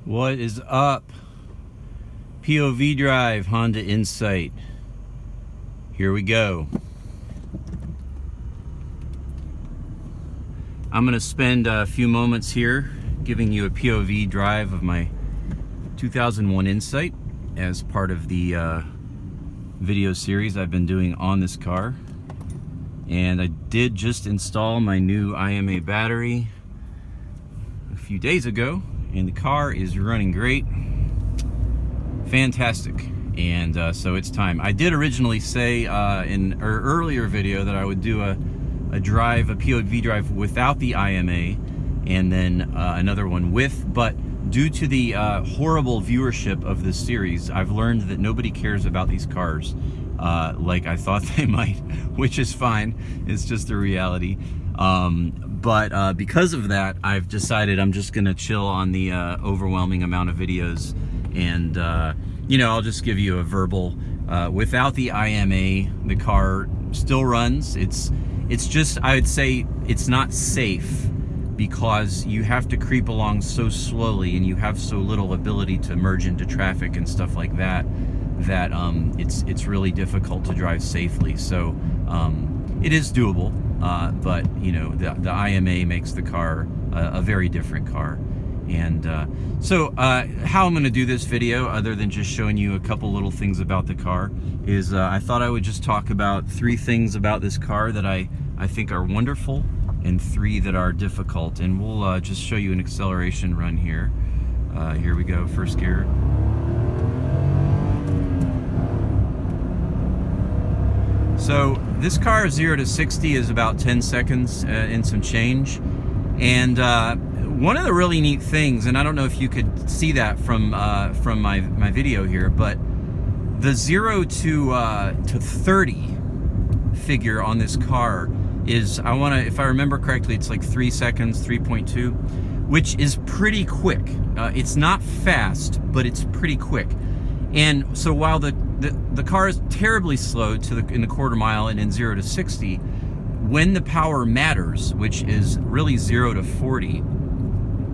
What is up? POV drive, Honda Insight. Here we go. I'm going to spend a few moments here giving you a POV drive of my 2001 Insight as part of the video series I've been doing on this car. And I did just install my new IMA battery a few days ago, and the car is running great. Fantastic. And so it's time. I did originally say in an earlier video that I would do a POV drive without the IMA and then another one with, but due to the horrible viewership of this series, I've learned that nobody cares about these cars like I thought they might, which is fine. It's just a reality. But because of that, I've decided I'm just gonna chill on the overwhelming amount of videos, and you know, I'll just give you a verbal. Without the IMA, the car still runs. It's just, I would say, it's not safe because you have to creep along so slowly, and you have so little ability to merge into traffic and stuff like that. That it's really difficult to drive safely. So it is doable. But you know, the IMA makes the car a very different car. And so how I'm going to do this video, other than just showing you a couple little things about the car, is I thought I would just talk about 3 things about this car that I think are wonderful, and 3 that are difficult. And we'll just show you an acceleration run here. Here we go, first gear. So this car 0 to 60 is about 10 seconds and some change. And one of the really neat things, and I don't know if you could see that from my video here, but the 0 to 30 figure on this car is, if I remember correctly, it's like 3 seconds, 3.2, which is pretty quick. It's not fast, but it's pretty quick. And so while the car is terribly slow in the quarter mile and in 0 to 60, when the power matters, which is really 0 to 40,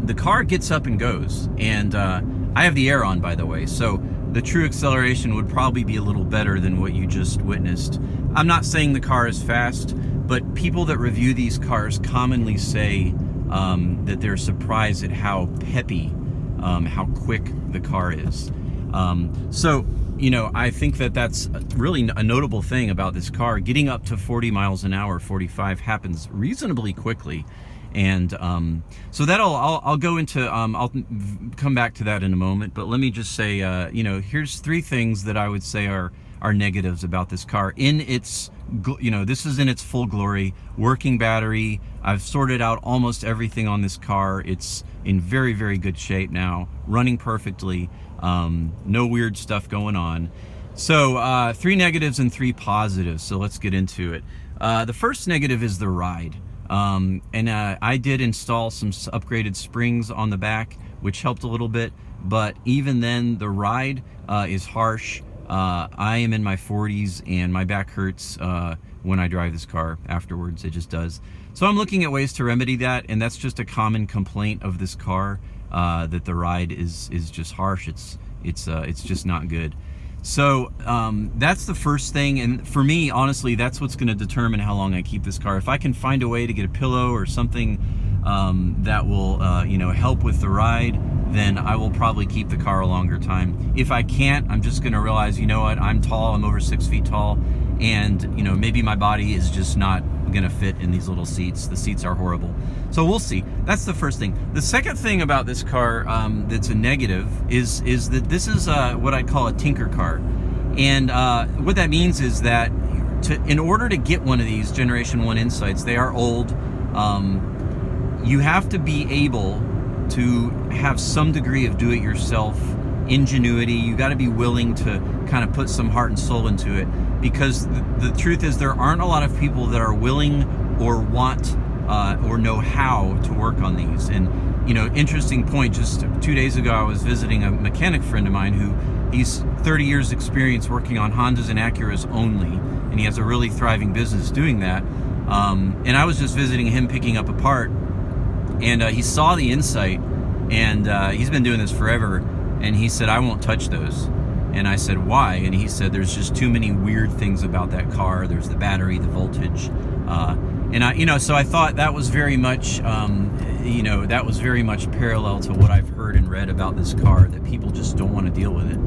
the car gets up and goes. And I have the air on, by the way, so the true acceleration would probably be a little better than what you just witnessed. I'm not saying the car is fast, but people that review these cars commonly say that they're surprised at how peppy, how quick the car is. So, you know, I think that that's really a notable thing about this car. Getting up to 40 miles an hour, 45, happens reasonably quickly. And so I'll go into, I'll come back to that in a moment, but let me just say, you know, here's 3 things that I would say are negatives about this car. In its, you know, this is in its full glory. Working battery. I've sorted out almost everything on this car. It's in very, very good shape now, running perfectly. No weird stuff going on. So 3 negatives and 3 positives. So let's get into it. The first negative is the ride. And I did install some upgraded springs on the back, which helped a little bit. But even then, the ride is harsh. I am in my 40s, and my back hurts when I drive this car afterwards. It just does. So I'm looking at ways to remedy that, and that's just a common complaint of this car, that the ride is just harsh. It's just not good. So that's the first thing, and for me, honestly, that's what's going to determine how long I keep this car. If I can find a way to get a pillow or something that will you know, help with the ride, then I will probably keep the car a longer time. If I can't, I'm just going to realize, you know what, I'm tall, I'm over 6 feet tall, and you know, maybe my body is just not gonna fit in these little seats. The seats are horrible. So we'll see. That's the first thing. The second thing about this car that's a negative is that this is what I call a tinker car. And what that means is that in order to get one of these Generation 1 Insights, they are old, you have to be able to have some degree of do-it-yourself ingenuity. You got to be willing to kind of put some heart and soul into it, because the truth is there aren't a lot of people that are willing or want or know how to work on these. And you know, interesting point, just 2 days ago I was visiting a mechanic friend of mine who he's 30 years experience working on Hondas and Acuras only, and he has a really thriving business doing that. And I was just visiting him, picking up a part, and he saw the Insight, and he's been doing this forever, and he said, I won't touch those. And I said, why? And he said, there's just too many weird things about that car. There's the battery, the voltage, and so I thought that was very much, that was very much parallel to what I've heard and read about this car, that people just don't want to deal with it.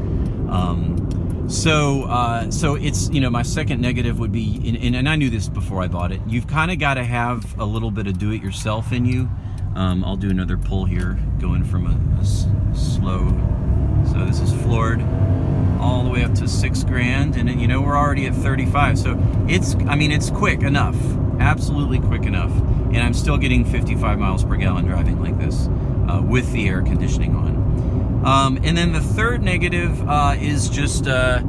So it's, my second negative would be, and I knew this before I bought it, you've kind of got to have a little bit of do-it-yourself in you. I'll do another pull here, going from a slow, so this is floored, all the way up to $6,000, and then, we're already at 35, so it's quick enough, absolutely quick enough, and I'm still getting 55 miles per gallon driving like this, with the air conditioning on. And then the third negative is just the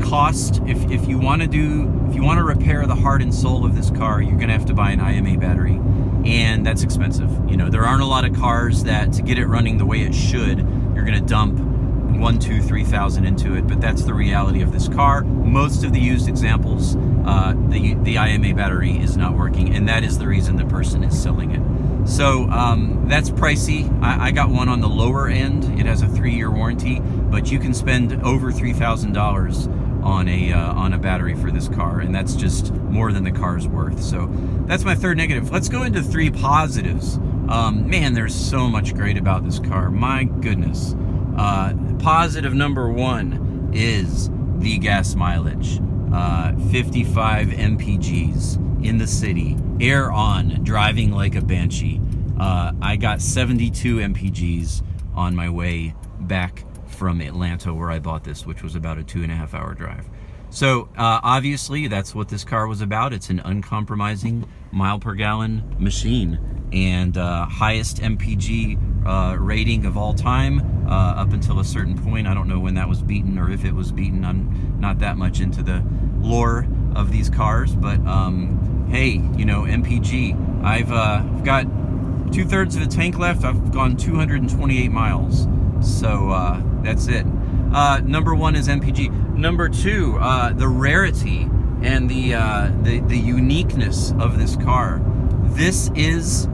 cost. If you want to repair the heart and soul of this car, you're gonna have to buy an IMA battery, and that's expensive. There aren't a lot of cars that, to get it running the way it should, you're gonna dump $1,000, $2,000, $3,000 into it, but that's the reality of this car. Most of the used examples, the IMA battery is not working, and that is the reason the person is selling it. So that's pricey. I got one on the lower end. It has a 3-year warranty, but you can spend over $3,000 on a battery for this car, and that's just more than the car's worth. So that's my third negative. Let's go into 3 positives. Man, there's so much great about this car. My goodness. Positive number 1 is the gas mileage. 55 mpgs in the city, air on, driving like a banshee. I got 72 mpgs on my way back from Atlanta, where I bought this, which was about a 2.5-hour drive. So obviously that's what this car was about. It's an uncompromising mile per gallon machine, and highest MPG rating of all time up until a certain point. I don't know when that was beaten, or if it was beaten. I'm not that much into the lore of these cars, but hey, MPG. I've got 2/3 of the tank left. I've gone 228 miles. So that's it. Number 1 is MPG. Number 2, the rarity and the uniqueness of this car. This is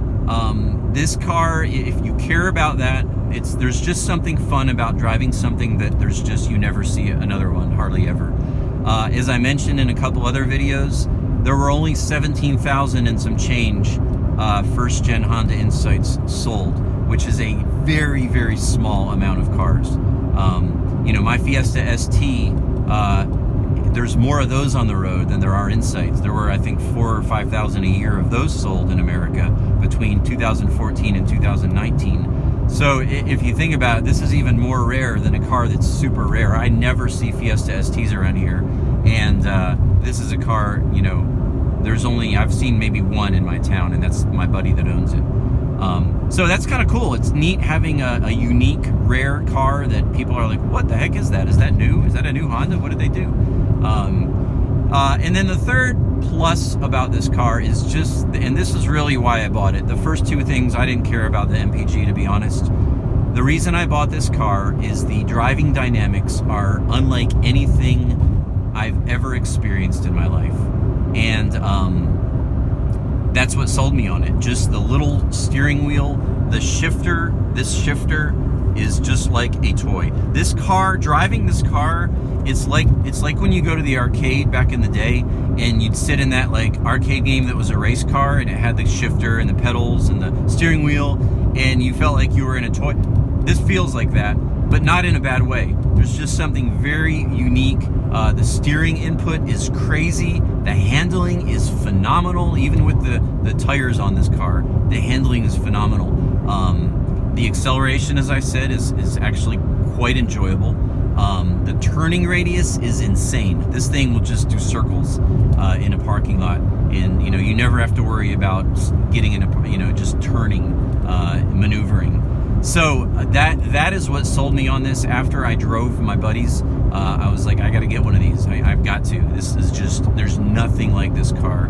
this car, if you care about that, there's just something fun about driving something that you never see another one, hardly ever. As I mentioned in a couple other videos, there were only 17,000 and some change first-gen Honda Insights sold, which is a very, very small amount of cars. My Fiesta ST, there's more of those on the road than there are Insights. There were, I think, 4,000 or 5,000 a year of those sold in America between 2014 and 2019. So if you think about it, this is even more rare than a car that's super rare. I never see Fiesta STs around here, and this is a car, I've seen maybe one in my town, and that's my buddy that owns it. So that's kind of cool. It's neat having a unique, rare car that people are like, what the heck is that? Is that new? Is that a new Honda? What did they do? And then the third plus about this car is just, and this is really why I bought it. The first 2 things, I didn't care about the MPG, to be honest. The reason I bought this car is the driving dynamics are unlike anything I've ever experienced in my life. And that's what sold me on it. Just the little steering wheel, the shifter. This shifter is just like a toy. This car, driving this car, it's like when you go to the arcade back in the day, and you'd sit in that arcade game that was a race car, and it had the shifter and the pedals and the steering wheel, and you felt like you were in a toy. This feels like that, but not in a bad way. There's just something very unique. The steering input is crazy. The handling is phenomenal. Even with the tires on this car, the handling is phenomenal. The acceleration, as I said, is actually quite enjoyable. The turning radius is insane. This thing will just do circles in a parking lot, and you never have to worry about getting in a just turning, maneuvering. So that is what sold me on this. After I drove my buddies, I was like, I got to get one of these. I've got to. This is just, there's nothing like this car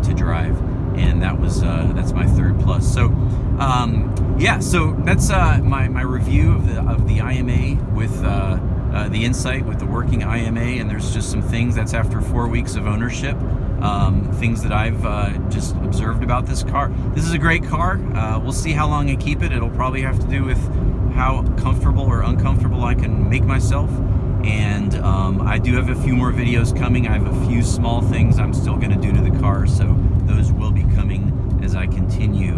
to drive, and that's my third plus. So yeah, so that's my review of the IMA with the Insight, with the working IMA, and there's just some things. That's after 4 weeks of ownership. things that I've just observed about this car. This is a great car. We'll see how long I keep it. It'll probably have to do with how comfortable or uncomfortable I can make myself. And I do have a few more videos coming. I have a few small things I'm still going to do to the car, so those will be coming as I continue.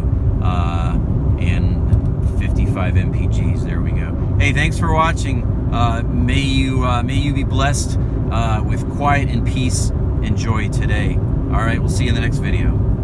And 55 MPGs, there we go. Hey, thanks for watching. May you be blessed with quiet and peace and joy today. All right, we'll see you in the next video.